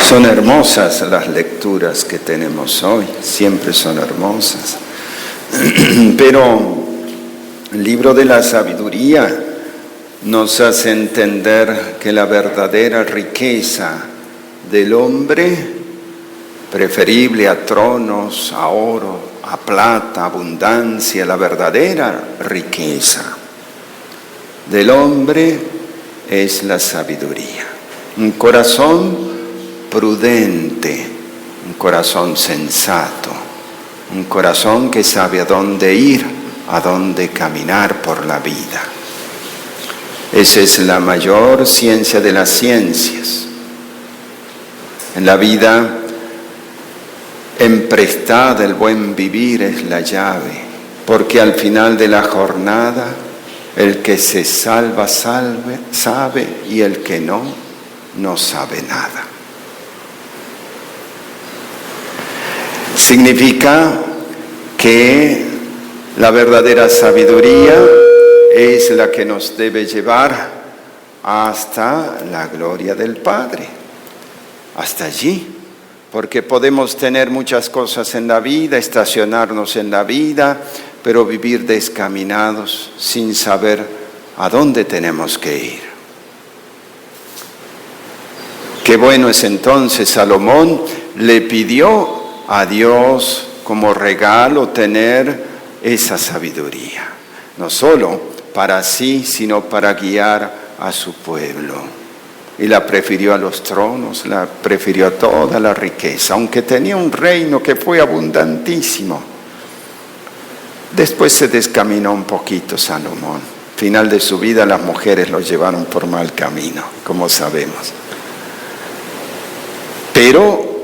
Son hermosas las lecturas que tenemos hoy, siempre son hermosas. Pero el libro de la sabiduría nos hace entender que la verdadera riqueza del hombre, preferible a tronos, a oro, a plata, abundancia, la verdadera riqueza del hombre es la sabiduría. Un corazón prudente, un corazón sensato, un corazón que sabe a dónde ir, a dónde caminar por la vida. Esa es la mayor ciencia de las ciencias. En la vida emprestada el buen vivir es la llave, porque al final de la jornada el que se salva sabe y el que no sabe nada. Significa que la verdadera sabiduría es la que nos debe llevar hasta la gloria del Padre, hasta allí, porque podemos tener muchas cosas en la vida, estacionarnos en la vida, pero vivir descaminados sin saber a dónde tenemos que ir. Qué bueno es entonces, Salomón le pidió a Dios como regalo tener esa sabiduría, no solo para sí, sino para guiar a su pueblo. Y la prefirió a los tronos, la prefirió a toda la riqueza, aunque tenía un reino que fue abundantísimo. Después se descaminó un poquito Salomón. Final de su vida las mujeres lo llevaron por mal camino, como sabemos. Pero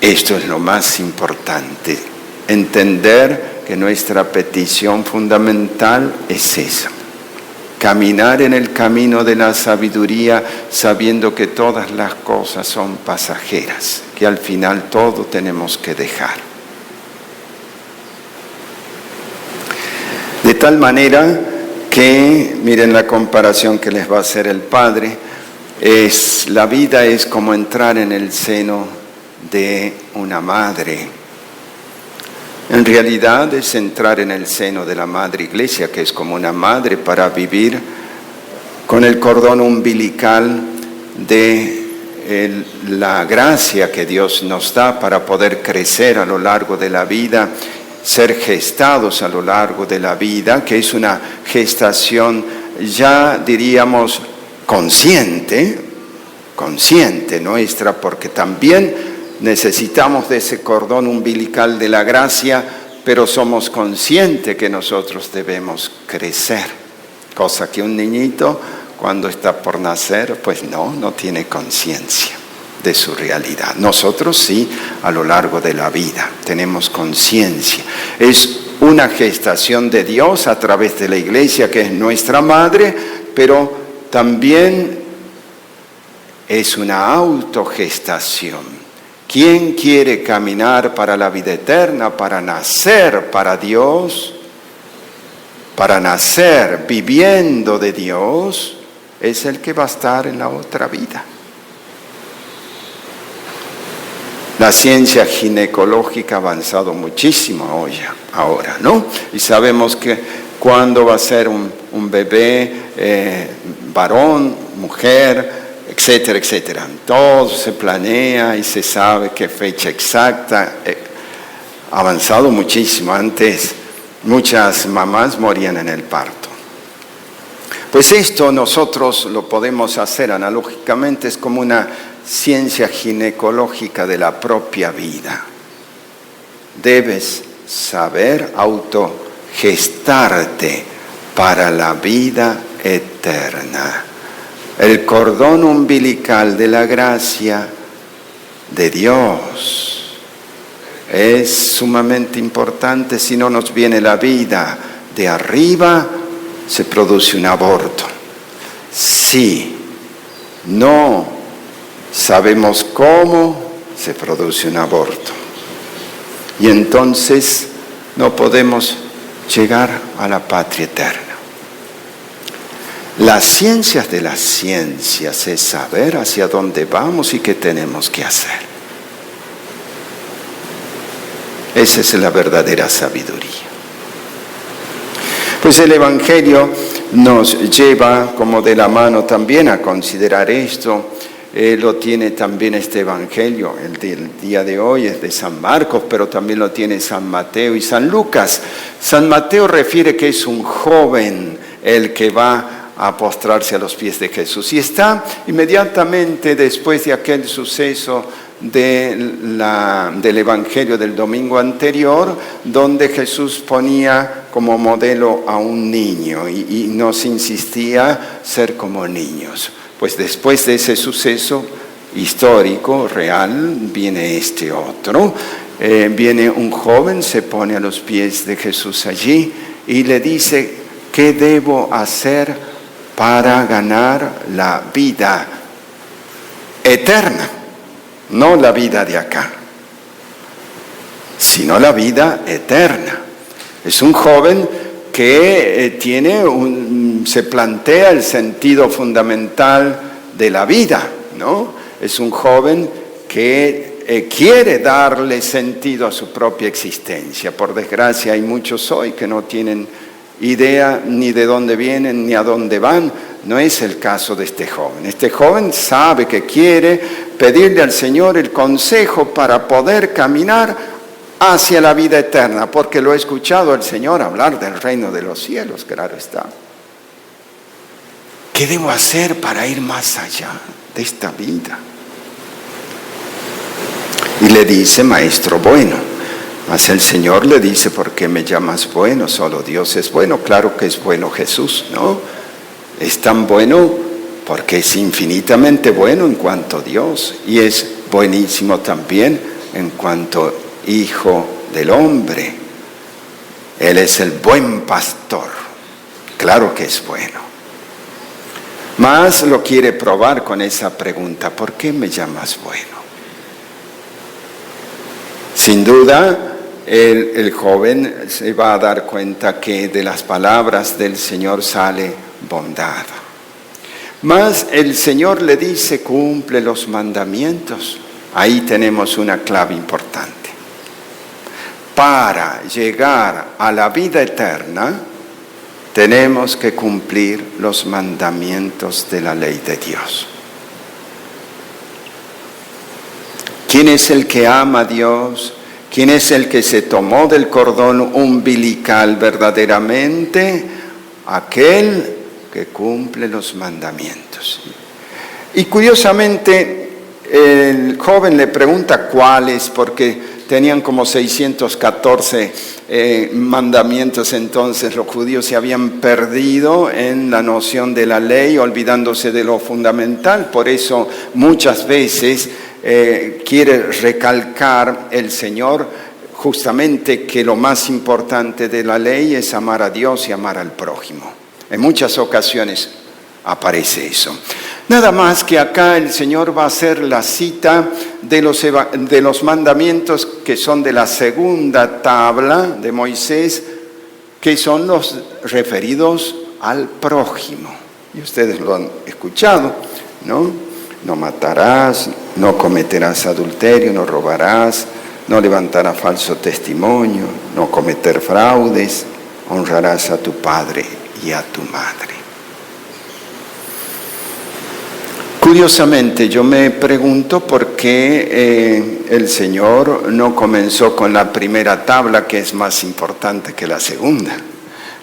esto es lo más importante, entender que nuestra petición fundamental es esa. Caminar en el camino de la sabiduría sabiendo que todas las cosas son pasajeras, que al final todo tenemos que dejar. De tal manera que, miren la comparación que les va a hacer el Padre, la vida es como entrar en el seno de una madre. En realidad es entrar en el seno de la Madre Iglesia, que es como una madre para vivir con el cordón umbilical de la gracia que Dios nos da para poder crecer a lo largo de la vida, ser gestados a lo largo de la vida, que es una gestación ya diríamos consciente nuestra, porque también necesitamos de ese cordón umbilical de la gracia, pero somos conscientes que nosotros debemos crecer, cosa que un niñito cuando está por nacer, pues no tiene conciencia de su realidad. Nosotros sí, a lo largo de la vida, tenemos conciencia. Es una gestación de Dios a través de la Iglesia, que es nuestra madre, pero también es una autogestación. ¿Quién quiere caminar para la vida eterna, para nacer para Dios, para nacer viviendo de Dios? Es el que va a estar en la otra vida. La ciencia ginecológica ha avanzado muchísimo ahora, ¿no? Y sabemos que cuándo va a ser un bebé, varón, mujer, etcétera, etcétera. Todo se planea y se sabe qué fecha exacta. Ha avanzado muchísimo. Antes muchas mamás morían en el parto. Pues esto nosotros lo podemos hacer analógicamente, es como una ciencia ginecológica de la propia vida. Debes saber autogestarte para la vida eterna. El cordón umbilical de la gracia de Dios es sumamente importante. Si no nos viene la vida de arriba, se produce un aborto. Si no sabemos cómo, se produce un aborto. Y entonces no podemos llegar a la patria eterna. Las ciencias de las ciencias es saber hacia dónde vamos y qué tenemos que hacer. Esa es la verdadera sabiduría. Pues el Evangelio nos lleva como de la mano también a considerar esto. Lo tiene también este Evangelio, el del día de hoy es de San Marcos, pero también lo tiene San Mateo y San Lucas. San Mateo refiere que es un joven el que va a postrarse a los pies de Jesús. Y está inmediatamente después de aquel suceso del Evangelio del domingo anterior, donde Jesús ponía como modelo a un niño y nos insistía ser como niños. Pues después de ese suceso histórico, real, viene este otro. Viene un joven, se pone a los pies de Jesús allí y le dice, ¿qué debo hacer para ganar la vida eterna? No la vida de acá, sino la vida eterna. Es un joven que se plantea el sentido fundamental de la vida, ¿no? Es un joven que quiere darle sentido a su propia existencia. Por desgracia hay muchos hoy que no tienen idea ni de dónde vienen ni a dónde van. No es el caso de este joven. Este joven sabe que quiere pedirle al Señor el consejo para poder caminar hacia la vida eterna, porque lo he escuchado al Señor hablar del reino de los cielos, claro está. ¿Qué debo hacer para ir más allá de esta vida? Y le dice, maestro bueno. Mas el Señor le dice, ¿por qué me llamas bueno? Solo Dios es bueno. Claro que es bueno Jesús, ¿no? Es tan bueno porque es infinitamente bueno en cuanto Dios y es buenísimo también en cuanto Hijo del hombre. Él es el buen pastor. Claro que es bueno. Mas lo quiere probar con esa pregunta, ¿por qué me llamas bueno? Sin duda, el joven se va a dar cuenta que de las palabras del Señor sale bondad. Mas el Señor le dice, cumple los mandamientos. Ahí tenemos una clave importante. Para llegar a la vida eterna, tenemos que cumplir los mandamientos de la ley de Dios. ¿Quién es el que ama a Dios? ¿Quién es el que se tomó del cordón umbilical verdaderamente? Aquel que cumple los mandamientos. Y curiosamente, el joven le pregunta cuáles, porque tenían como 614 mandamientos, entonces los judíos se habían perdido en la noción de la ley, olvidándose de lo fundamental. Por eso muchas veces quiere recalcar el Señor justamente que lo más importante de la ley es amar a Dios y amar al prójimo. En muchas ocasiones aparece eso. Nada más que acá el Señor va a hacer la cita de los mandamientos que son de la segunda tabla de Moisés, que son los referidos al prójimo. Y ustedes lo han escuchado, ¿no? No matarás, no cometerás adulterio, no robarás, no levantarás falso testimonio, no cometer fraudes, honrarás a tu padre y a tu madre. Curiosamente, yo me pregunto por qué el Señor no comenzó con la primera tabla, que es más importante que la segunda.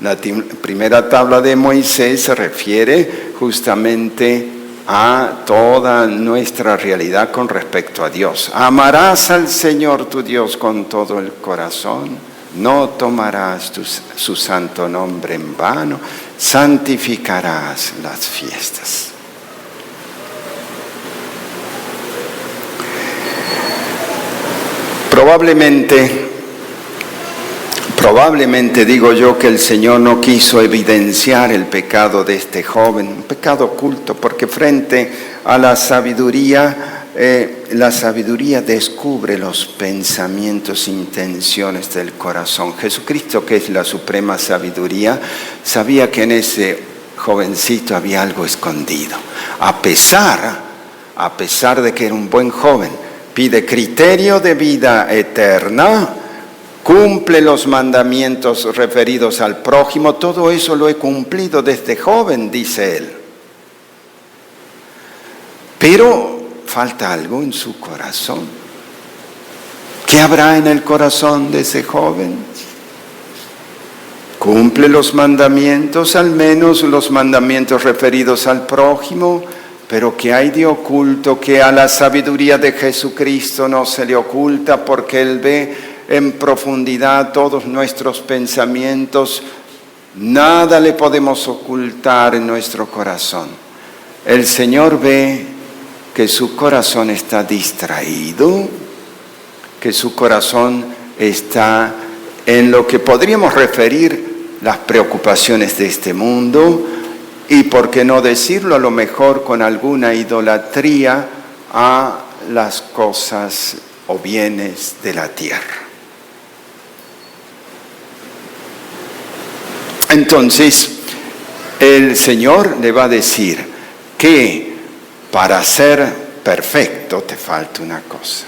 La primera tabla de Moisés se refiere justamente a toda nuestra realidad con respecto a Dios. Amarás al Señor tu Dios con todo el corazón, no tomarás su santo nombre en vano, santificarás las fiestas. Probablemente digo yo que el Señor no quiso evidenciar el pecado de este joven, un pecado oculto, porque frente a la sabiduría descubre los pensamientos e intenciones del corazón. Jesucristo, que es la suprema sabiduría, sabía que en ese jovencito había algo escondido. A pesar de que era un buen joven, pide criterio de vida eterna, cumple los mandamientos referidos al prójimo, todo eso lo he cumplido desde joven, dice él. Pero falta algo en su corazón. ¿Qué habrá en el corazón de ese joven? Cumple los mandamientos, al menos los mandamientos referidos al prójimo, pero ¿qué hay de oculto que a la sabiduría de Jesucristo no se le oculta porque Él ve en profundidad todos nuestros pensamientos? Nada le podemos ocultar en nuestro corazón. El Señor ve que su corazón está distraído, que su corazón está en lo que podríamos referir las preocupaciones de este mundo y, por qué no decirlo, a lo mejor con alguna idolatría a las cosas o bienes de la tierra. Entonces, el Señor le va a decir que para ser perfecto te falta una cosa.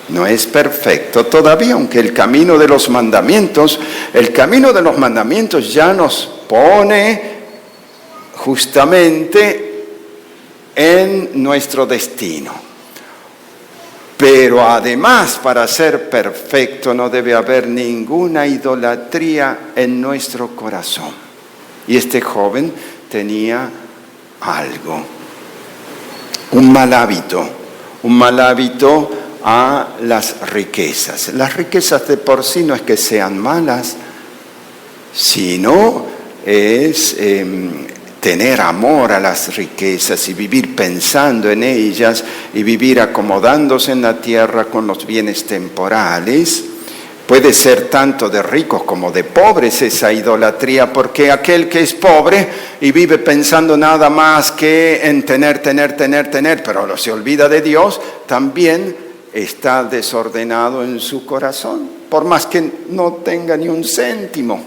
No es perfecto todavía, aunque el camino de los mandamientos ya nos pone justamente en nuestro destino. Pero además, para ser perfecto no debe haber ninguna idolatría en nuestro corazón. Y este joven tenía algo, un mal hábito a las riquezas. Las riquezas de por sí no es que sean malas, sino es tener amor a las riquezas y vivir pensando en ellas y vivir acomodándose en la tierra con los bienes temporales. Puede ser tanto de ricos como de pobres esa idolatría, porque aquel que es pobre y vive pensando nada más que en tener, pero se olvida de Dios, también está desordenado en su corazón, por más que no tenga ni un céntimo.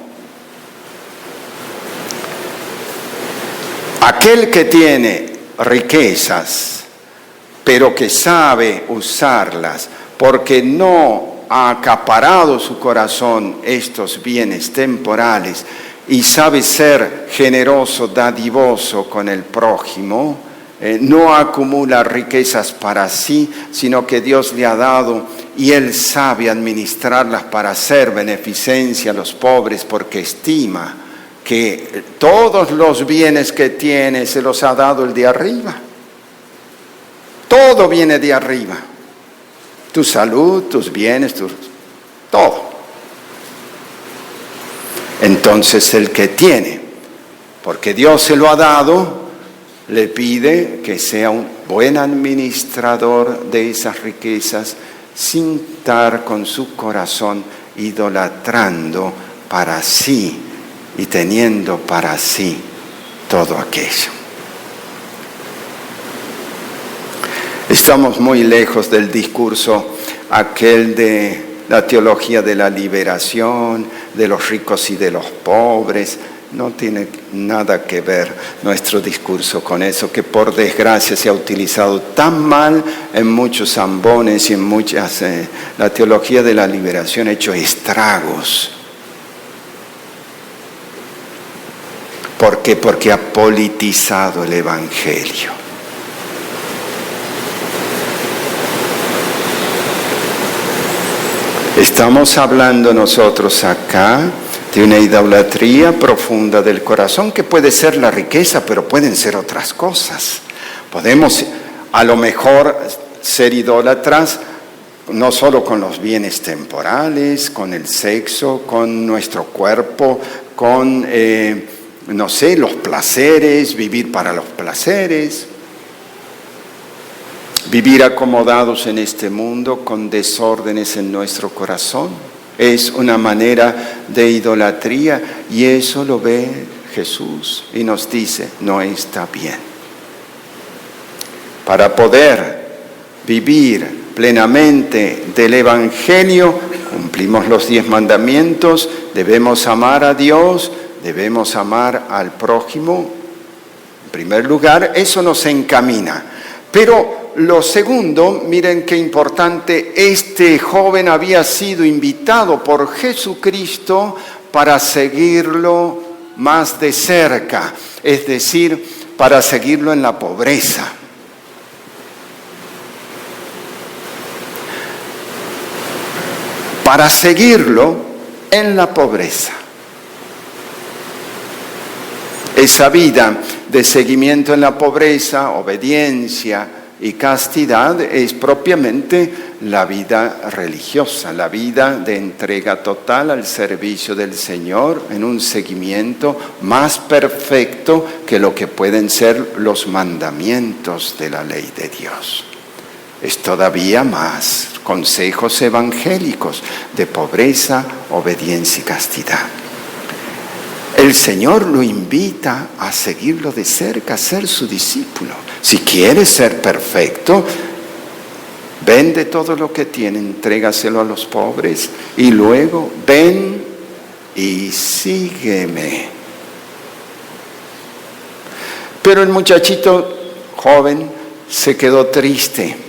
Aquel que tiene riquezas, pero que sabe usarlas, porque no ha acaparado su corazón estos bienes temporales y sabe ser generoso, dadivoso con el prójimo, no acumula riquezas para sí, sino que Dios le ha dado y él sabe administrarlas para hacer beneficencia a los pobres, porque estima que todos los bienes que tiene se los ha dado el de arriba. Todo viene de arriba. Tu salud, tus bienes, todo. Entonces el que tiene, porque Dios se lo ha dado, le pide que sea un buen administrador de esas riquezas sin estar con su corazón idolatrando para sí y teniendo para sí todo aquello. Estamos muy lejos del discurso aquel de la teología de la liberación, de los ricos y de los pobres. No tiene nada que ver nuestro discurso con eso, que por desgracia se ha utilizado tan mal en muchos zambones y en muchas... la teología de la liberación ha hecho estragos. ¿Por qué? Porque ha politizado el Evangelio. Estamos hablando nosotros acá de una idolatría profunda del corazón, que puede ser la riqueza, pero pueden ser otras cosas. Podemos a lo mejor ser idólatras no solo con los bienes temporales, con el sexo, con nuestro cuerpo, con, los placeres, vivir para los placeres. Vivir acomodados en este mundo con desórdenes en nuestro corazón es una manera de idolatría, y eso lo ve Jesús y nos dice, no está bien. Para poder vivir plenamente del Evangelio, cumplimos los 10 mandamientos, debemos amar a Dios, debemos amar al prójimo. En primer lugar, eso nos encamina. Pero lo segundo, miren qué importante, este joven había sido invitado por Jesucristo para seguirlo más de cerca, es decir, para seguirlo en la pobreza. Para seguirlo en la pobreza. Esa vida de seguimiento en la pobreza, obediencia y castidad es propiamente la vida religiosa, la vida de entrega total al servicio del Señor en un seguimiento más perfecto que lo que pueden ser los mandamientos de la ley de Dios. Es todavía más consejos evangélicos de pobreza, obediencia y castidad. El Señor lo invita a seguirlo de cerca, a ser su discípulo. Si quieres ser perfecto, vende todo lo que tiene, entrégaselo a los pobres y luego ven y sígueme. Pero el muchachito joven se quedó triste.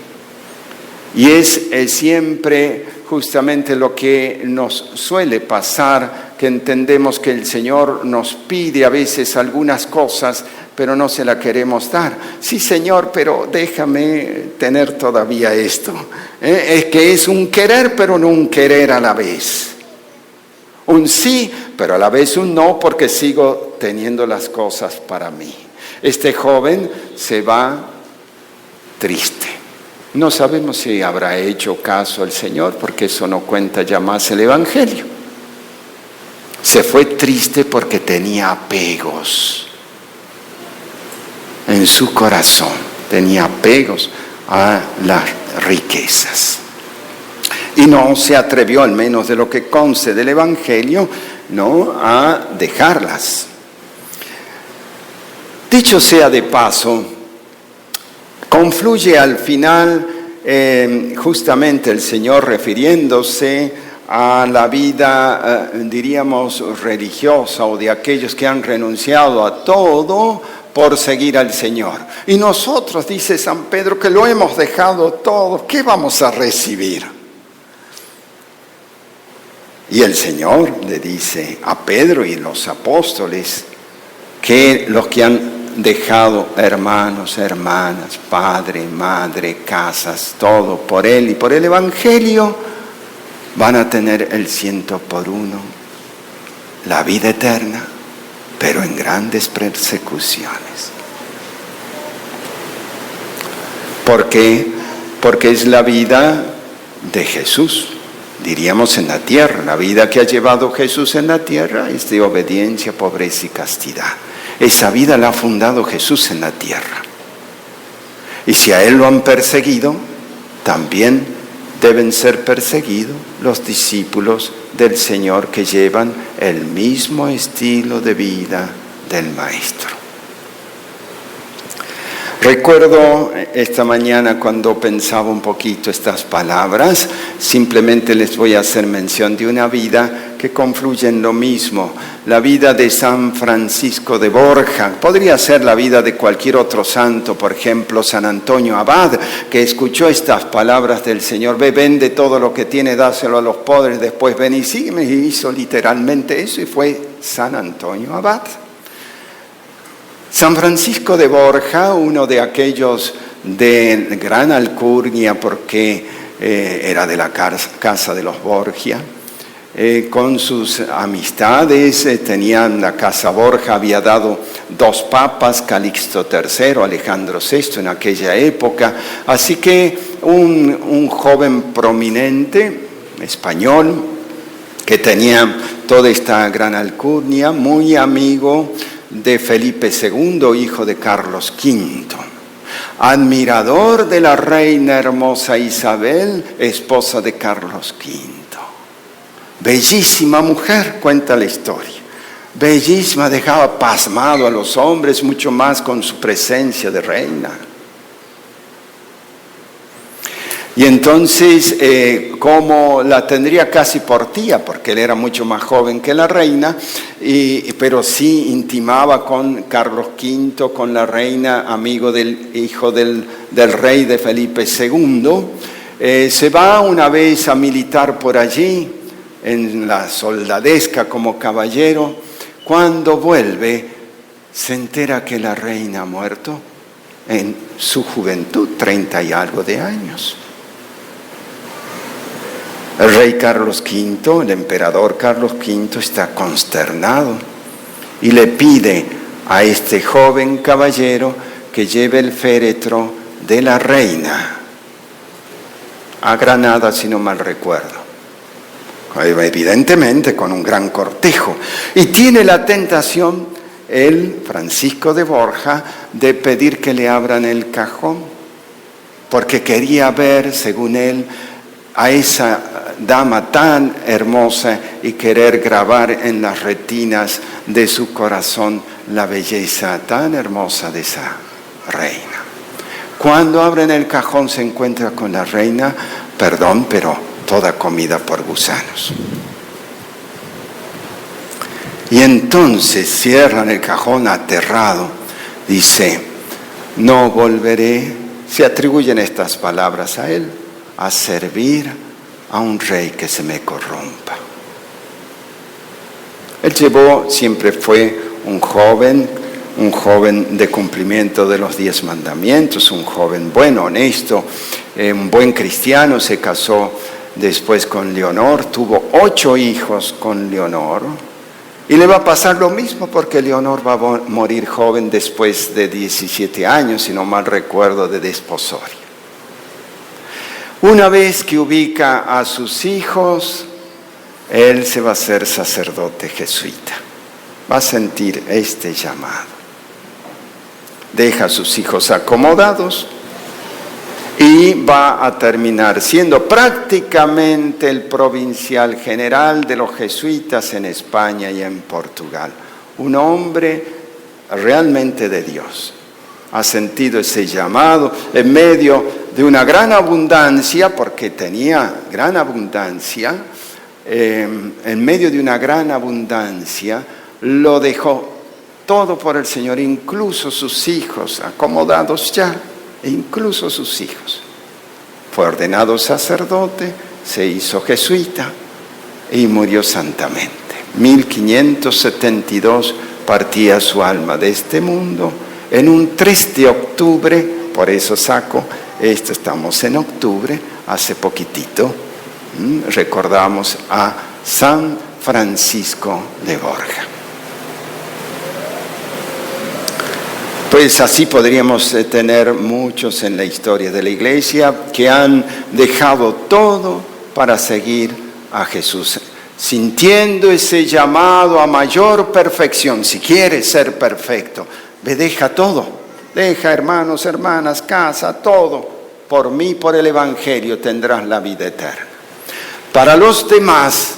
Y es siempre justamente lo que nos suele pasar, que entendemos que el Señor nos pide a veces algunas cosas, pero no se la queremos dar. Sí, Señor, pero déjame tener todavía esto. Es que es un querer, pero no un querer a la vez. Un sí, pero a la vez un no, porque sigo teniendo las cosas para mí. Este joven se va triste. No sabemos si habrá hecho caso al Señor, porque eso no cuenta ya más el Evangelio. Se fue triste porque tenía apegos en su corazón, tenía apegos a las riquezas. Y no se atrevió, al menos de lo que conste del Evangelio, ¿no?, a dejarlas. Dicho sea de paso, confluye al final justamente el Señor refiriéndose a la vida, diríamos, religiosa o de aquellos que han renunciado a todo por seguir al Señor. Y nosotros, dice San Pedro, que lo hemos dejado todo, ¿qué vamos a recibir? Y el Señor le dice a Pedro y los apóstoles que los que han dejado hermanos, hermanas, padre, madre, casas, todo por Él y por el Evangelio, van a tener el 100 por 1, la vida eterna, pero en grandes persecuciones. ¿Por qué? Porque es la vida de Jesús, diríamos en la tierra. La vida que ha llevado Jesús en la tierra es de obediencia, pobreza y castidad. Esa vida la ha fundado Jesús en la tierra. Y si a Él lo han perseguido, también deben ser perseguidos los discípulos del Señor que llevan el mismo estilo de vida del Maestro. Recuerdo esta mañana cuando pensaba un poquito estas palabras, simplemente les voy a hacer mención de una vida que confluye en lo mismo, la vida de San Francisco de Borja. Podría ser la vida de cualquier otro santo, por ejemplo, San Antonio Abad, que escuchó estas palabras del Señor: ve, vende todo lo que tiene, dáselo a los pobres, después ven y sígueme, y hizo literalmente eso, y fue San Antonio Abad. San Francisco de Borja, uno de aquellos de gran alcurnia, porque era de la casa de los Borgia, con sus amistades, tenían la casa Borja, había dado 2 papas, Calixto III, Alejandro VI en aquella época, así que un joven prominente español que tenía toda esta gran alcurnia, muy amigo de Felipe II, hijo de Carlos V, admirador de la reina hermosa Isabel, esposa de Carlos V. Bellísima mujer, cuenta la historia. Bellísima, dejaba pasmado a los hombres, mucho más con su presencia de reina. Y entonces, como la tendría casi por tía, porque él era mucho más joven que la reina, pero sí intimaba con Carlos V, con la reina, amigo del hijo del rey de Felipe II, se va una vez a militar por allí, en la soldadesca como caballero. Cuando vuelve, se entera que la reina ha muerto en su juventud, 30 y algo de años. El rey Carlos V, el emperador Carlos V, está consternado y le pide a este joven caballero que lleve el féretro de la reina a Granada, si no mal recuerdo. Evidentemente con un gran cortejo. Y tiene la tentación, el Francisco de Borja, de pedir que le abran el cajón, porque quería ver, según él, a esa dama tan hermosa y querer grabar en las retinas de su corazón la belleza tan hermosa de esa reina. Cuando abren el cajón se encuentra con la reina, perdón, pero toda comida por gusanos. Y entonces cierran el cajón aterrado, dice, no volveré, se atribuyen estas palabras a él, a servir a un rey que se me corrompa. Él siempre fue un joven de cumplimiento de los 10 mandamientos, un joven bueno, honesto, un buen cristiano. Se casó después con Leonor, tuvo 8 hijos con Leonor, y le va a pasar lo mismo porque Leonor va a morir joven después de 17 años, si no mal recuerdo, de desposorio. Una vez que ubica a sus hijos, él se va a hacer sacerdote jesuita, va a sentir este llamado. Deja a sus hijos acomodados y va a terminar siendo prácticamente el provincial general de los jesuitas en España y en Portugal. Un hombre realmente de Dios. Ha sentido ese llamado en medio de una gran abundancia, porque tenía gran abundancia, en medio de una gran abundancia, lo dejó todo por el Señor, incluso sus hijos, acomodados ya, incluso sus hijos. Fue ordenado sacerdote, se hizo jesuita y murió santamente. 1572 partía su alma de este mundo en un 3 de octubre, por eso estamos en octubre, hace poquitito, recordamos a San Francisco de Borja. Pues así podríamos tener muchos en la historia de la Iglesia que han dejado todo para seguir a Jesús, sintiendo ese llamado a mayor perfección. Si quieres ser perfecto, deja todo, deja hermanos, hermanas, casa, todo. Por mí, por el Evangelio tendrás la vida eterna. Para los demás,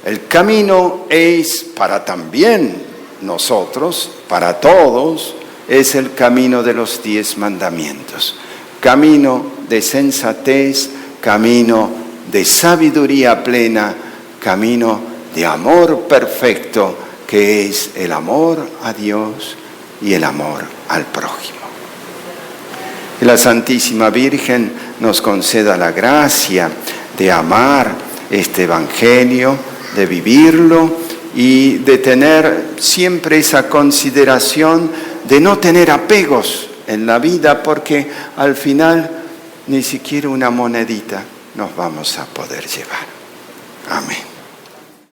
el camino es para también nosotros, para todos, es el camino de los 10 mandamientos. Camino de sensatez, camino de sabiduría plena, camino de amor perfecto, que es el amor a Dios y el amor al prójimo. Que la Santísima Virgen nos conceda la gracia de amar este Evangelio, de vivirlo y de tener siempre esa consideración de no tener apegos en la vida, porque al final ni siquiera una monedita nos vamos a poder llevar. Amén.